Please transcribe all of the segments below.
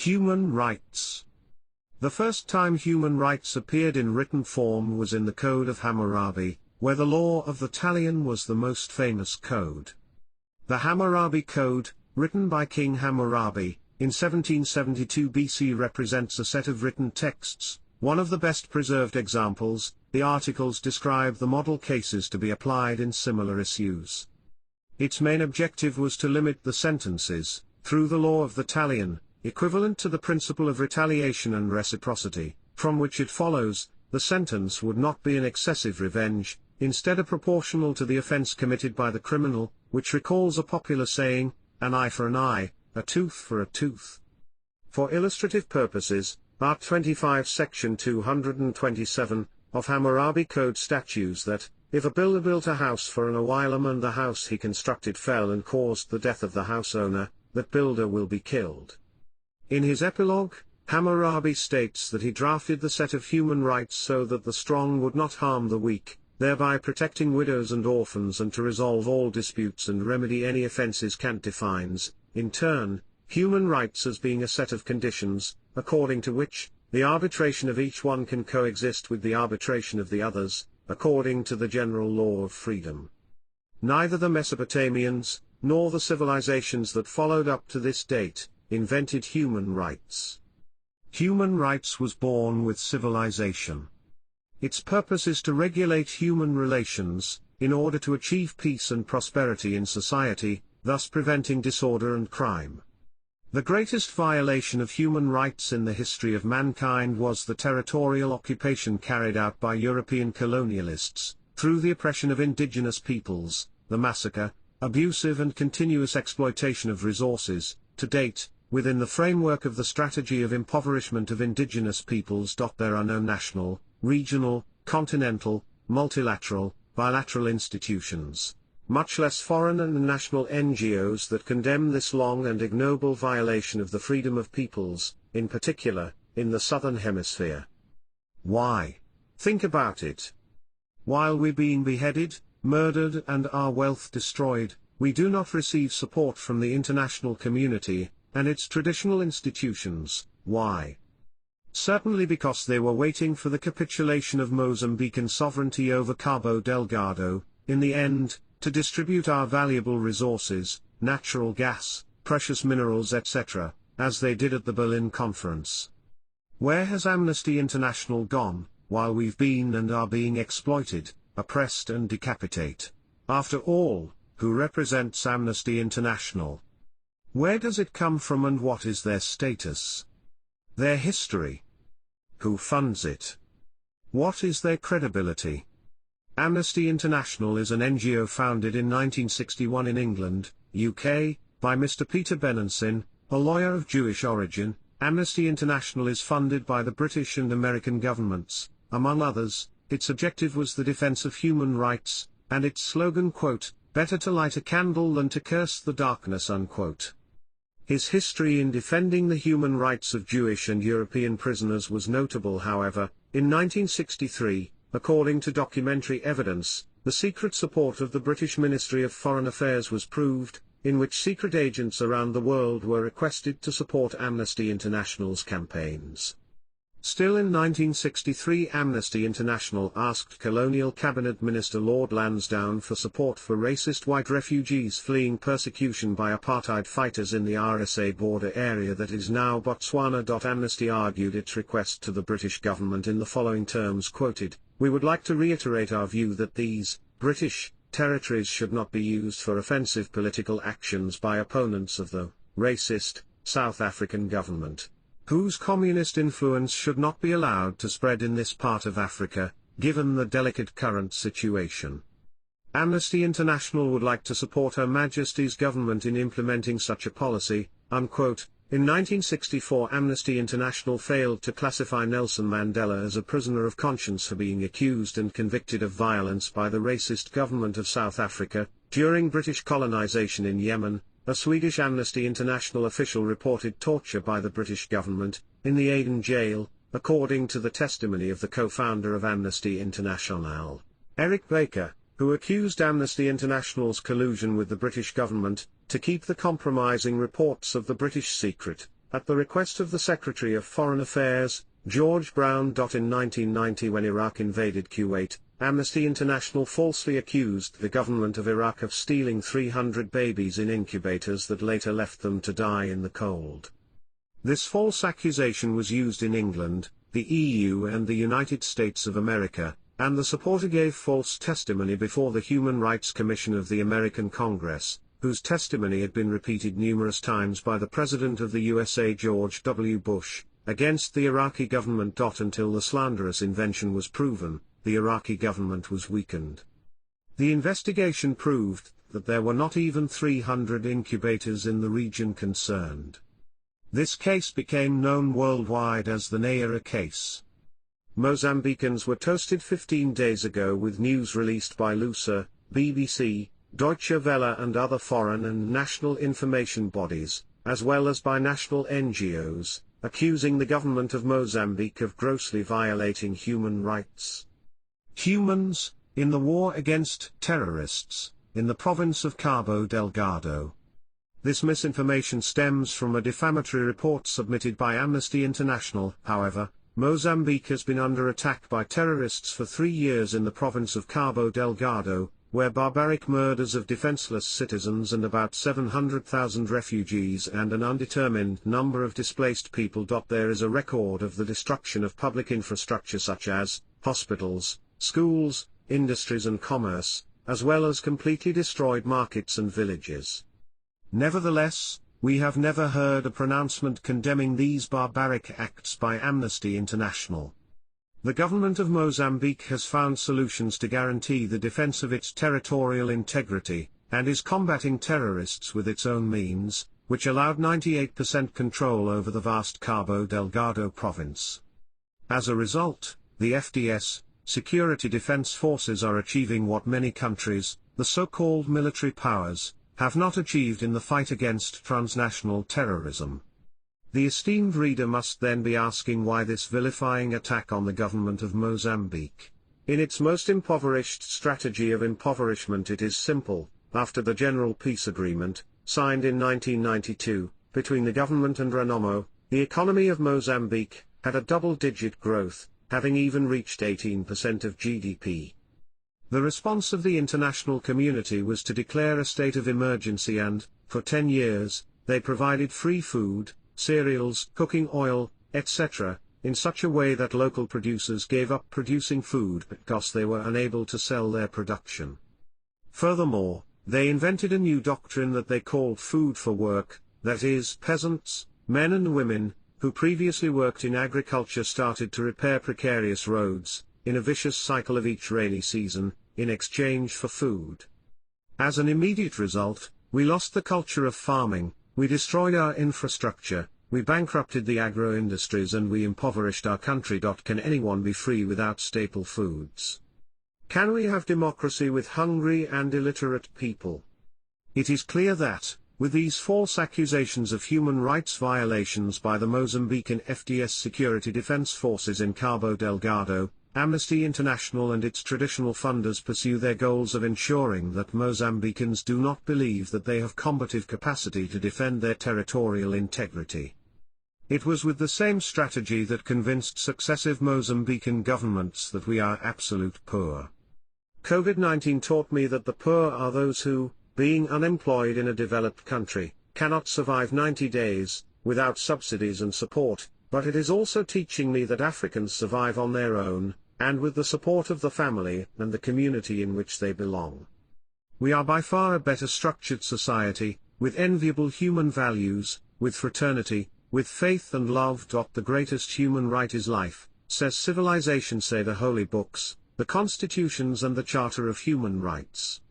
Human rights. The first time human rights appeared in written form was in the Code of Hammurabi, where the Law of the Talion was the most famous code. The Hammurabi Code, written by King Hammurabi, in 1772 BC represents a set of written texts. One of the best preserved examples. The articles describe the model cases to be applied in similar issues. Its main objective was to limit the sentences, through the law of the talion, equivalent to the principle of retaliation and reciprocity, from which it follows, the sentence would not be an excessive revenge, instead proportional to the offense committed by the criminal, which recalls a popular saying, an eye for an eye, a tooth for a tooth. For illustrative purposes, Art 25 Section 227, of Hammurabi Code statutes that, if a builder built a house for an Oilam and the house he constructed fell and caused the death of the house owner, that builder will be killed. In his epilogue, Hammurabi states that he drafted the set of human rights so that the strong would not harm the weak, thereby protecting widows and orphans and to resolve all disputes and remedy any offences. Kant defines, in turn, human rights as being a set of conditions, according to which, the arbitration of each one can coexist with the arbitration of the others, according to the general law of freedom. Neither the Mesopotamians, nor the civilizations that followed up to this date, invented human rights. Human rights was born with civilization. Its purpose is to regulate human relations, in order to achieve peace and prosperity in society, thus preventing disorder and crime. The greatest violation of human rights in the history of mankind was the territorial occupation carried out by European colonialists, through the oppression of indigenous peoples, the massacre, abusive and continuous exploitation of resources, to date, within the framework of the strategy of impoverishment of indigenous peoples. There are no national, regional, continental, multilateral, bilateral institutions, much less foreign and national NGOs that condemn this long and ignoble violation of the freedom of peoples, in particular, in the Southern Hemisphere. Why? Think about it. While we're being beheaded, murdered and our wealth destroyed, we do not receive support from the international community, and its traditional institutions. Why? Certainly because they were waiting for the capitulation of Mozambican sovereignty over Cabo Delgado, in the end, to distribute our valuable resources, natural gas, precious minerals etc., as they did at the Berlin Conference. Where has Amnesty International gone, while we've been and are being exploited, oppressed and decapitated? After all, who represents Amnesty International? Where does it come from and what is their status? Their history? Who funds it? What is their credibility? Amnesty International is an NGO founded in 1961 in England, UK, by Mr. Peter Benenson, a lawyer of Jewish origin. Amnesty International is funded by the British and American governments, among others. Its objective was the defense of human rights, and its slogan, quote, "Better to light a candle than to curse the darkness," unquote. His history in defending the human rights of Jewish and European prisoners was notable. However, in 1963, according to documentary evidence, the secret support of the British Ministry of Foreign Affairs was proved, in which secret agents around the world were requested to support Amnesty International's campaigns. Still in 1963, Amnesty International asked Colonial Cabinet Minister Lord Lansdowne for support for racist white refugees fleeing persecution by apartheid fighters in the RSA border area that is now Botswana. Amnesty argued its request to the British government in the following terms, quoted, "We would like to reiterate our view that these British territories should not be used for offensive political actions by opponents of the racist South African government, whose communist influence should not be allowed to spread in this part of Africa, given the delicate current situation. Amnesty International would like to support Her Majesty's government in implementing such a policy," unquote. In 1964, Amnesty International failed to classify Nelson Mandela as a prisoner of conscience for being accused and convicted of violence by the racist government of South Africa. During British colonization in Yemen, a Swedish Amnesty International official reported torture by the British government, in the Aden jail, according to the testimony of the co-founder of Amnesty International, Eric Baker, who accused Amnesty International's collusion with the British government, to keep the compromising reports of the British secret. at the request of the Secretary of Foreign Affairs, George Brown. In 1990, when Iraq invaded Kuwait, Amnesty International falsely accused the government of Iraq of stealing 300 babies in incubators that later left them to die in the cold. This false accusation was used in England, the EU and the United States of America, and the supporter gave false testimony before the Human Rights Commission of the American Congress, whose testimony had been repeated numerous times by the President of the USA George W. Bush, against the Iraqi government. Until the slanderous invention was proven, the Iraqi government was weakened. The investigation proved that there were not even 300 incubators in the region concerned. This case became known worldwide as the Nayara case. Mozambicans were toasted 15 days ago with news released by Lusa, BBC, Deutsche Welle and other foreign and national information bodies, as well as by national NGOs, accusing the government of Mozambique of grossly violating human rights. Humans, in the war against terrorists, in the province of Cabo Delgado. This misinformation stems from a defamatory report submitted by Amnesty International. However, Mozambique has been under attack by terrorists for 3 years in the province of Cabo Delgado, where barbaric murders of defenseless citizens and about 700,000 refugees and an undetermined number of displaced people. There is a record of the destruction of public infrastructure such as hospitals, schools, industries and commerce, as well as completely destroyed markets and villages. Nevertheless, we have never heard a pronouncement condemning these barbaric acts by Amnesty International. The government of Mozambique has found solutions to guarantee the defense of its territorial integrity, and is combating terrorists with its own means, which allowed 98% control over the vast Cabo Delgado province. As a result, the FDS, Security Defense Forces, are achieving what many countries, the so-called military powers, have not achieved in the fight against transnational terrorism. The esteemed reader must then be asking why this vilifying attack on the government of Mozambique. In its most impoverished strategy of impoverishment, it is simple. After the General Peace Agreement, signed in 1992, between the government and Renamo, the economy of Mozambique had a double-digit growth, having even reached 18% of GDP. The response of the international community was to declare a state of emergency and, for 10 years, they provided free food, cereals, cooking oil, etc., in such a way that local producers gave up producing food because they were unable to sell their production. Furthermore, they invented a new doctrine that they called food for work, that is, peasants, men and women, who previously worked in agriculture, started to repair precarious roads, in a vicious cycle of each rainy season, in exchange for food. As an immediate result, we lost the culture of farming, we destroyed our infrastructure, we bankrupted the agro-industries and we impoverished our country. Can anyone be free without staple foods? Can we have democracy with hungry and illiterate people? It is clear that, with these false accusations of human rights violations by the Mozambican FDS Security Defense Forces in Cabo Delgado, Amnesty International and its traditional funders pursue their goals of ensuring that Mozambicans do not believe that they have combative capacity to defend their territorial integrity. It was with the same strategy that convinced successive Mozambican governments that we are absolute poor. COVID-19 taught me that the poor are those who, being unemployed in a developed country, cannot survive 90 days, without subsidies and support, but it is also teaching me that Africans survive on their own, and with the support of the family and the community in which they belong. We are by far a better structured society, with enviable human values, with fraternity, with faith and love. The greatest human right is life, says civilization, say the holy books, the constitutions and the Charter of Human Rights.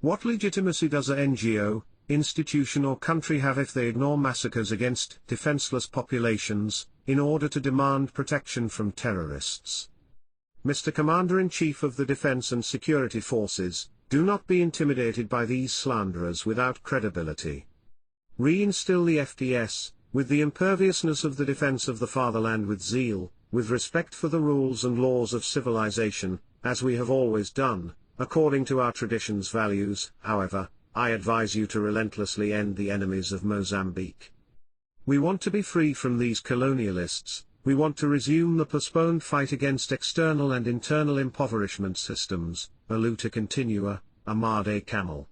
What legitimacy does a NGO, institution or country have if they ignore massacres against defenseless populations, in order to demand protection from terrorists? Mr. Commander-in-Chief of the Defense and Security Forces, do not be intimidated by these slanderers without credibility. Reinstill the FDS, with the imperviousness of the defense of the fatherland, with zeal, with respect for the rules and laws of civilization, as we have always done, according to our traditions' values. However, I advise you to relentlessly end the enemies of Mozambique. We want to be free from these colonialists. We want to resume the postponed fight against external and internal impoverishment systems, a luta continua, Amade Camel.